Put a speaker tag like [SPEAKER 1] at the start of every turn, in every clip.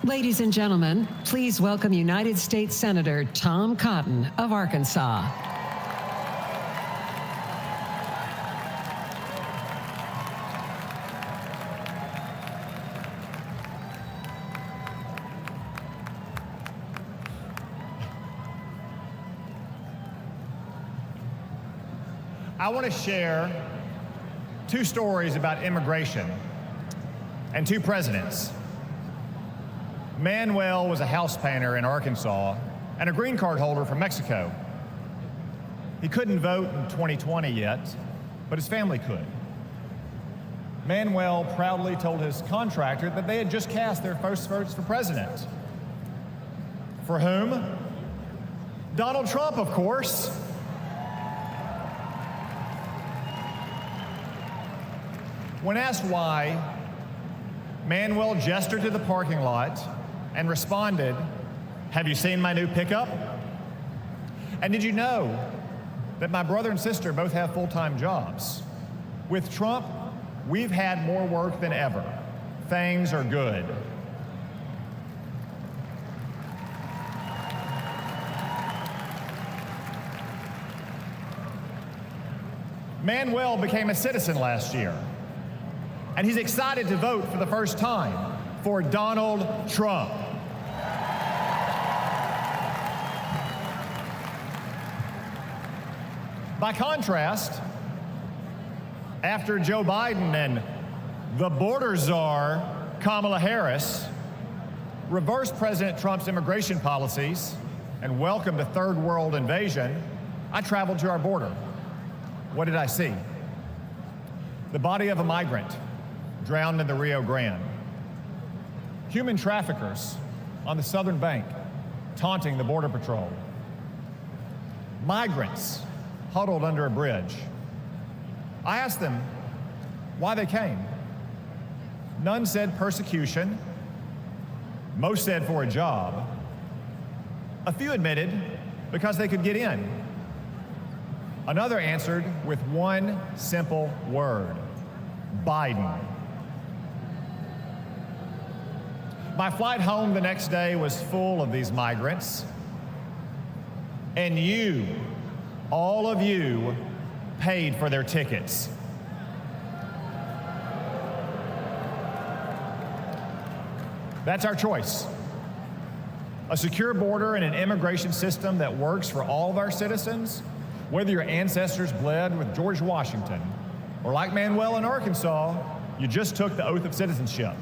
[SPEAKER 1] Ladies and gentlemen, please welcome United States Senator Tom Cotton of Arkansas.
[SPEAKER 2] I want to share two stories about immigration and two presidents. Manuel was a house painter in Arkansas and a green card holder from Mexico. He couldn't vote in 2020 yet, but his family could. Manuel proudly told his contractor that they had just cast their first votes for president. For whom? Donald Trump, of course. When asked why, Manuel gestured to the parking lot and responded, "Have you seen my new pickup? And did you know that my brother and sister both have full-time jobs? With Trump, we've had more work than ever. Things are good." Manuel became a citizen last year, and he's excited to vote for the first time for Donald Trump. By contrast, after Joe Biden and the border czar, Kamala Harris, reversed President Trump's immigration policies and welcomed a third world invasion, I traveled to our border. What did I see? The body of a migrant drowned in the Rio Grande. Human traffickers on the southern bank taunting the Border Patrol. Migrants huddled under a bridge. I asked them why they came. None said persecution. Most said for a job. A few admitted because they could get in. Another answered with one simple word: Biden. My flight home the next day was full of these migrants, and you, all of you, paid for their tickets. That's our choice. A secure border and an immigration system that works for all of our citizens, whether your ancestors bled with George Washington, or like Manuel in Arkansas, you just took the oath of citizenship,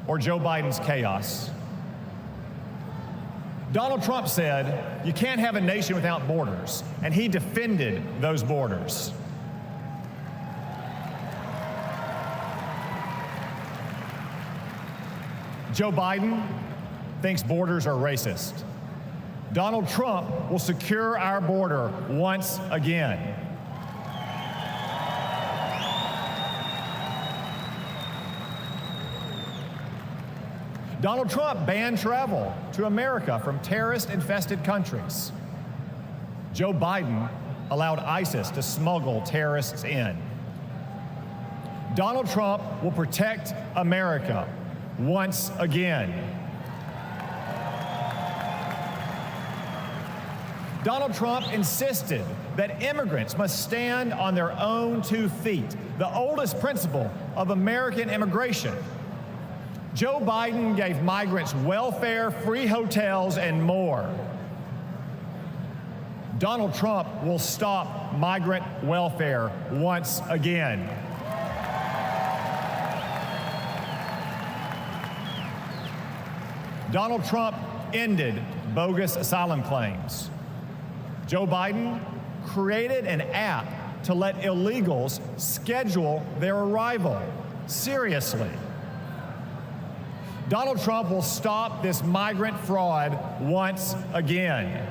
[SPEAKER 2] or Joe Biden's chaos. Donald Trump said, "You can't have a nation without borders," and he defended those borders. Joe Biden thinks borders are racist. Donald Trump will secure our border once again. Donald Trump banned travel to America from terrorist-infested countries. Joe Biden allowed ISIS to smuggle terrorists in. Donald Trump will protect America once again. Donald Trump insisted that immigrants must stand on their own 2 feet, the oldest principle of American immigration. Joe Biden gave migrants welfare, free hotels, and more. Donald Trump will stop migrant welfare once again. Donald Trump ended bogus asylum claims. Joe Biden created an app to let illegals schedule their arrival. Seriously. Donald Trump will stop this migrant fraud once again.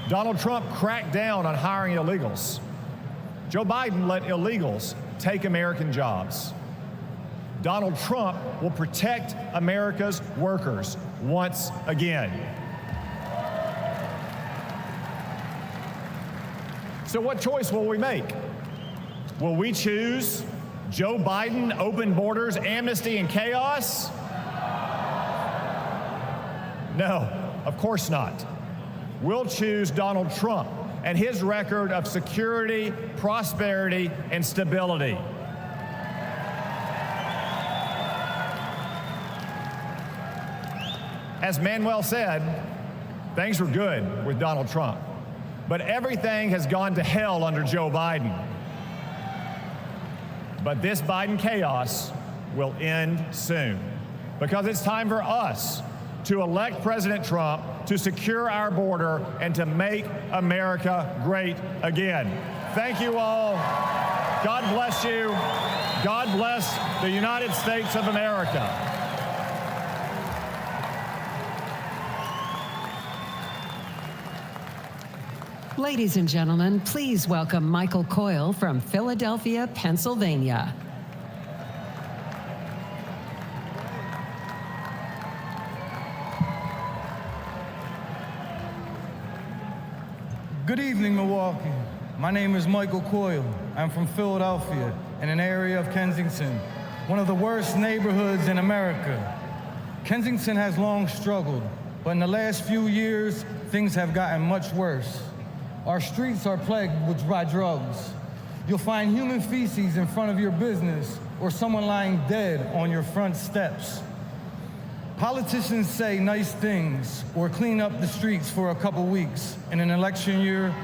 [SPEAKER 2] Donald Trump cracked down on hiring illegals. Joe Biden let illegals take American jobs. Donald Trump will protect America's workers once again. So what choice will we make? Will we choose Joe Biden, open borders, amnesty, and chaos? No, of course not. We'll choose Donald Trump and his record of security, prosperity, and stability. As Manuel said, things were good with Donald Trump, but everything has gone to hell under Joe Biden. But this Biden chaos will end soon, because it's time for us to elect President Trump, to secure our border, and to make America great again. Thank you all. God bless you. God bless the United States of America.
[SPEAKER 1] Ladies and gentlemen, please welcome Michael Coyle from Philadelphia, Pennsylvania.
[SPEAKER 3] Good evening, Milwaukee. My name is Michael Coyle. I'm from Philadelphia, in an area of Kensington, one of the worst neighborhoods in America. Kensington has long struggled, but in the last few years, things have gotten much worse. Our streets are plagued by drugs. You'll find human feces in front of your business or someone lying dead on your front steps. Politicians say nice things or clean up the streets for a couple weeks in an election year,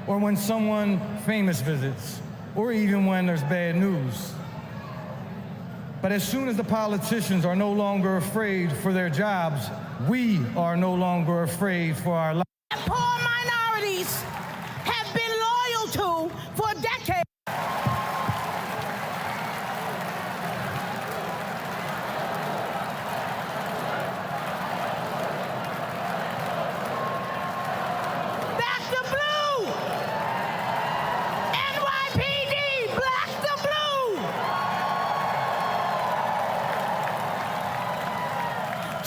[SPEAKER 3] or when someone famous visits, or even when there's bad news. But as soon as the politicians are no longer afraid for their jobs, we are no longer afraid for our lives.
[SPEAKER 4] Poor minorities have been loyal to for decades. Back the blue! NYPD, black the blue!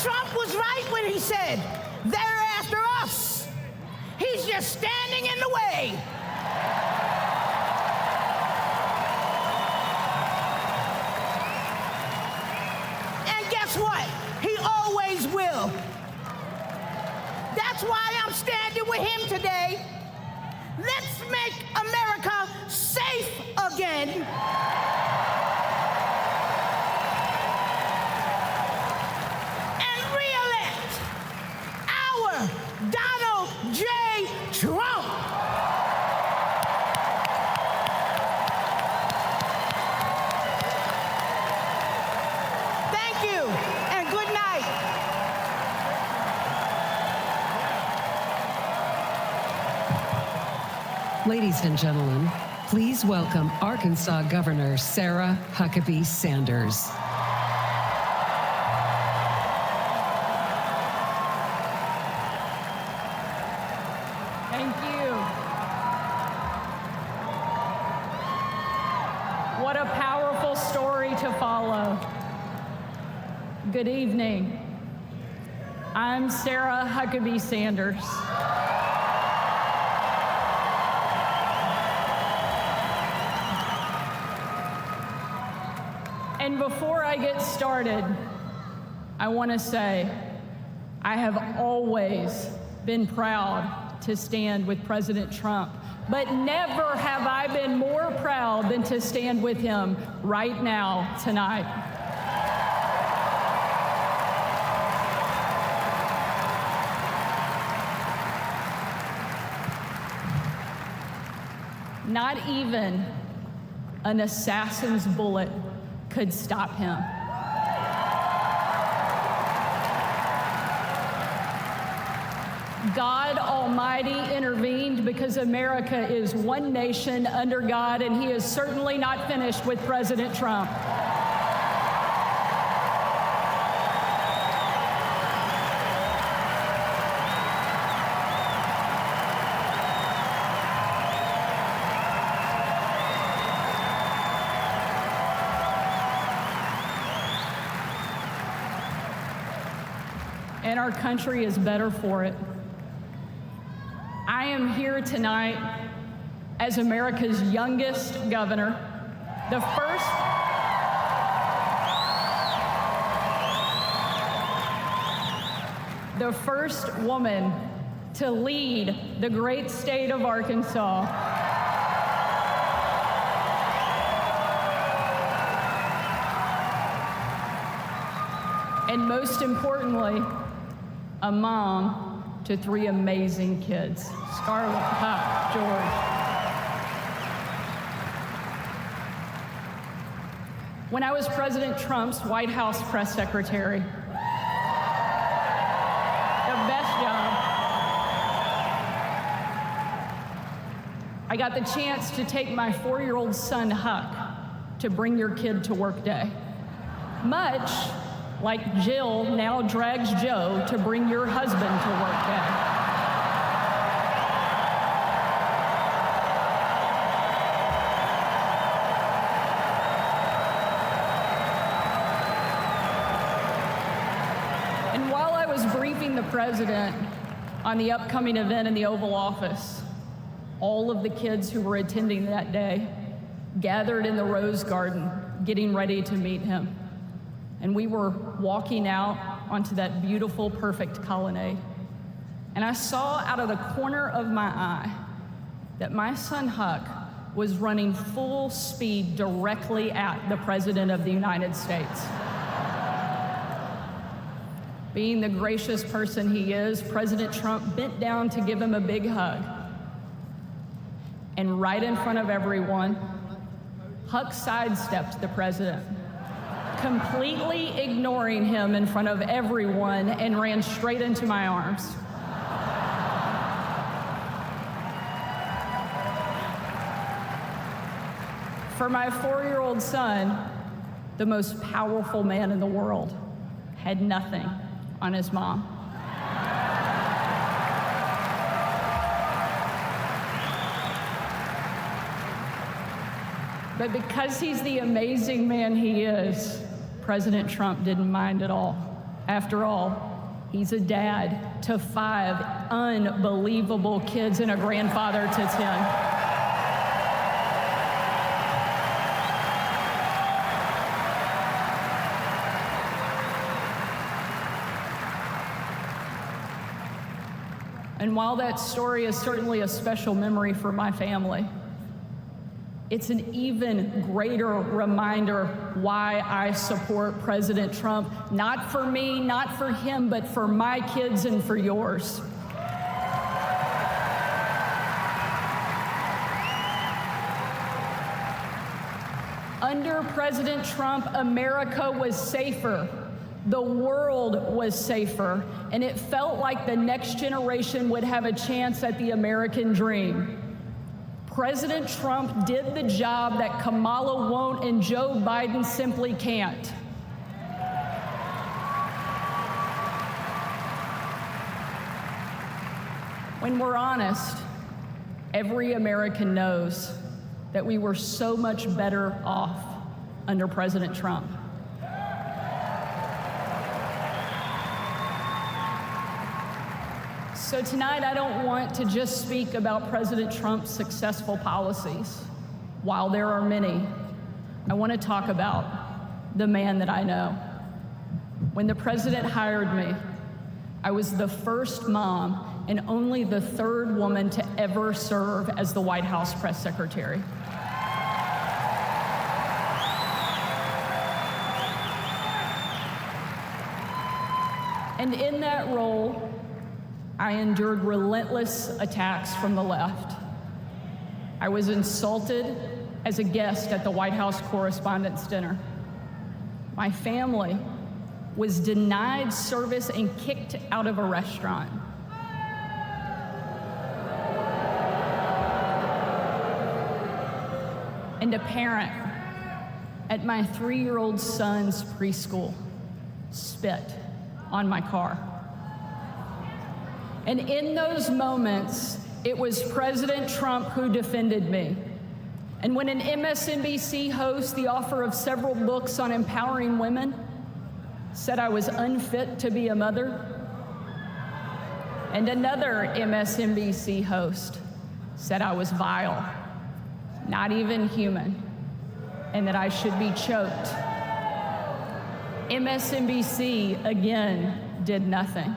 [SPEAKER 4] Trump was right when he said, they're after us. He's just standing in the way. And guess what? He always will. That's why I'm standing with him today. Let's make America safe again. And re-elect our Donald J. Trump. Thank you, and good night.
[SPEAKER 1] Ladies and gentlemen, please welcome Arkansas Governor Sarah Huckabee Sanders.
[SPEAKER 5] Thank you. What a powerful story to follow. Good evening. I'm Sarah Huckabee Sanders. And before I get started, I want to say I have always been proud to stand with President Trump, but never have I been more proud than to stand with him right now, tonight. Not even an assassin's bullet could stop him. God Almighty intervened because America is one nation under God, and he is certainly not finished with President Trump. And our country is better for it. I am here tonight as America's youngest governor, the first the first woman to lead the great state of Arkansas. And most importantly, a mom to 3 amazing kids, Scarlett, Huck, George. When I was President Trump's White House press secretary, the best job, I got the chance to take my 4-year-old son, Huck, to Bring Your Kid to Work Day. Much like Jill now drags Joe to bring your husband to work day. And while I was briefing the president on the upcoming event in the Oval Office, all of the kids who were attending that day gathered in the Rose Garden, getting ready to meet him. And we were walking out onto that beautiful, perfect colonnade. And I saw out of the corner of my eye that my son Huck was running full speed directly at the President of the United States. Being the gracious person he is, President Trump bent down to give him a big hug. And right in front of everyone, Huck sidestepped the president, completely ignoring him in front of everyone, and ran straight into my arms. For my 4-year-old son, the most powerful man in the world had nothing on his mom. But because he's the amazing man he is, President Trump didn't mind at all. After all, he's a dad to 5 unbelievable kids and a grandfather to 10. And while that story is certainly a special memory for my family, it's an even greater reminder why I support President Trump, not for me, not for him, but for my kids and for yours. Under President Trump, America was safer. The world was safer, and it felt like the next generation would have a chance at the American dream. President Trump did the job that Kamala won't and Joe Biden simply can't. When we're honest, every American knows that we were so much better off under President Trump. So tonight, I don't want to just speak about President Trump's successful policies. While there are many, I want to talk about the man that I know. When the president hired me, I was the first mom and only the 3rd woman to ever serve as the White House press secretary. And in that role, I endured relentless attacks from the left. I was insulted as a guest at the White House Correspondents' Dinner. My family was denied service and kicked out of a restaurant. And a parent at my 3-year-old son's preschool spit on my car. And in those moments, it was President Trump who defended me. And when an MSNBC host, the author of several books on empowering women, said I was unfit to be a mother, and another MSNBC host said I was vile, not even human, and that I should be choked, MSNBC again did nothing.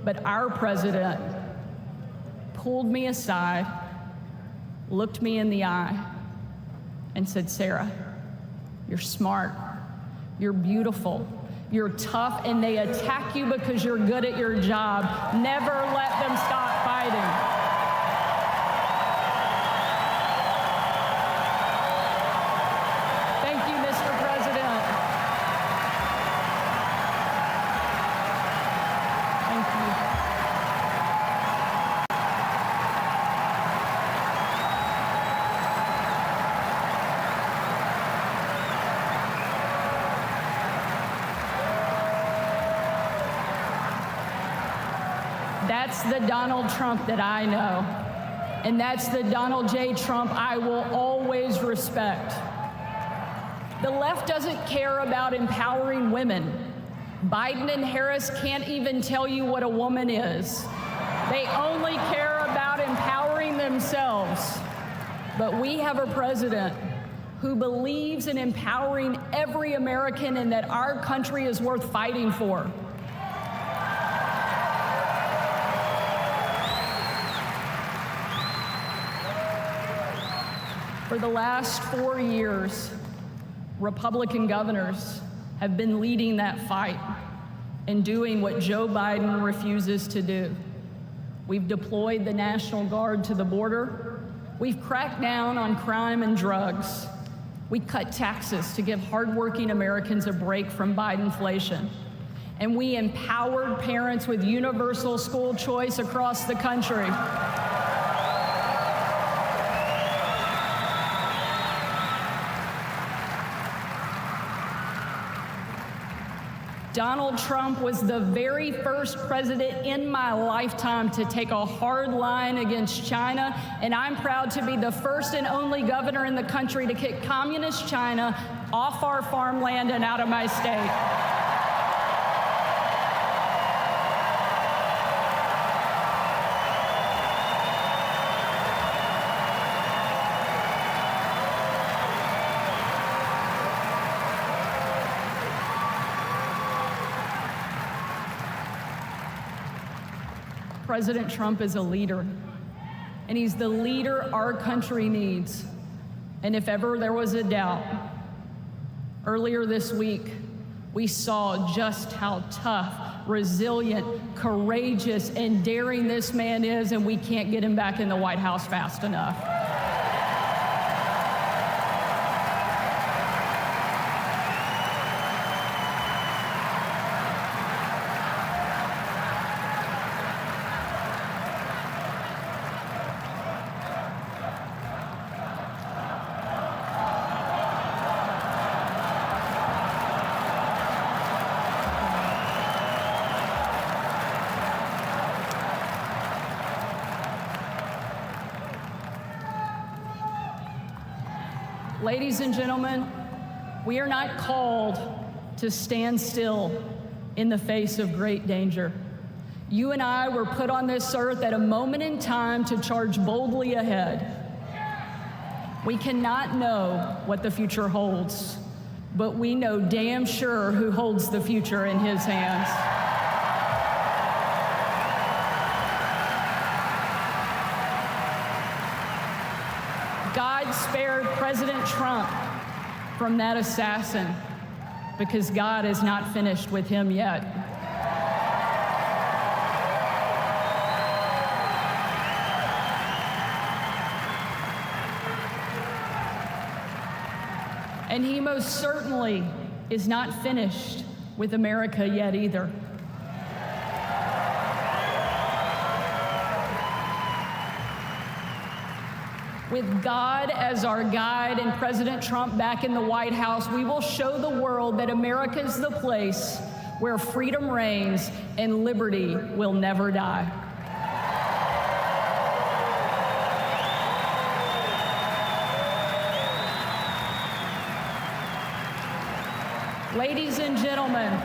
[SPEAKER 5] But our president pulled me aside, looked me in the eye, and said, Sarah, you're smart, you're beautiful, you're tough, and they attack you because you're good at your job. Never let them stop fighting. Thank you, Mr. President. Thank you. That's the Donald Trump that I know, and that's the Donald J. Trump I will always respect. The left doesn't care about empowering women. Biden and Harris can't even tell you what a woman is. They only care about empowering themselves. But we have a president who believes in empowering every American and that our country is worth fighting for. For the last 4 years, Republican governors have been leading that fight and doing what Joe Biden refuses to do. We've deployed the National Guard to the border. We've cracked down on crime and drugs. We cut taxes to give hardworking Americans a break from Bidenflation. And we empowered parents with universal school choice across the country. Donald Trump was the very first president in my lifetime to take a hard line against China, and I'm proud to be the first and only governor in the country to kick communist China off our farmland and out of my state. President Trump is a leader, and he's the leader our country needs. And if ever there was a doubt, earlier this week, we saw just how tough, resilient, courageous, and daring this man is, and we can't get him back in the White House fast enough. Ladies and gentlemen, we are not called to stand still in the face of great danger. You and I were put on this earth at a moment in time to charge boldly ahead. We cannot know what the future holds, but we know damn sure who holds the future in his hands. God spared President Trump from that assassin because God is not finished with him yet. And he most certainly is not finished with America yet either. With God as our guide and President Trump back in the White House, we will show the world that America is the place where freedom reigns and liberty will never die. Ladies and gentlemen,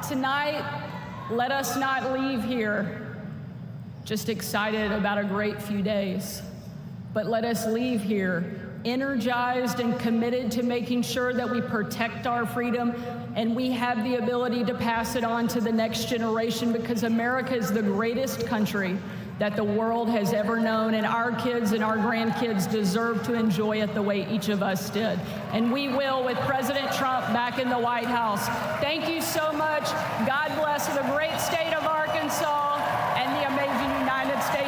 [SPEAKER 5] tonight, let us not leave here just excited about a great few days, but let us leave here energized and committed to making sure that we protect our freedom and we have the ability to pass it on to the next generation, because America is the greatest country that the world has ever known, and our kids and our grandkids deserve to enjoy it the way each of us did. And we will, with President Trump back in the White House. Thank you so much. God bless the great state of Arkansas and the amazing United States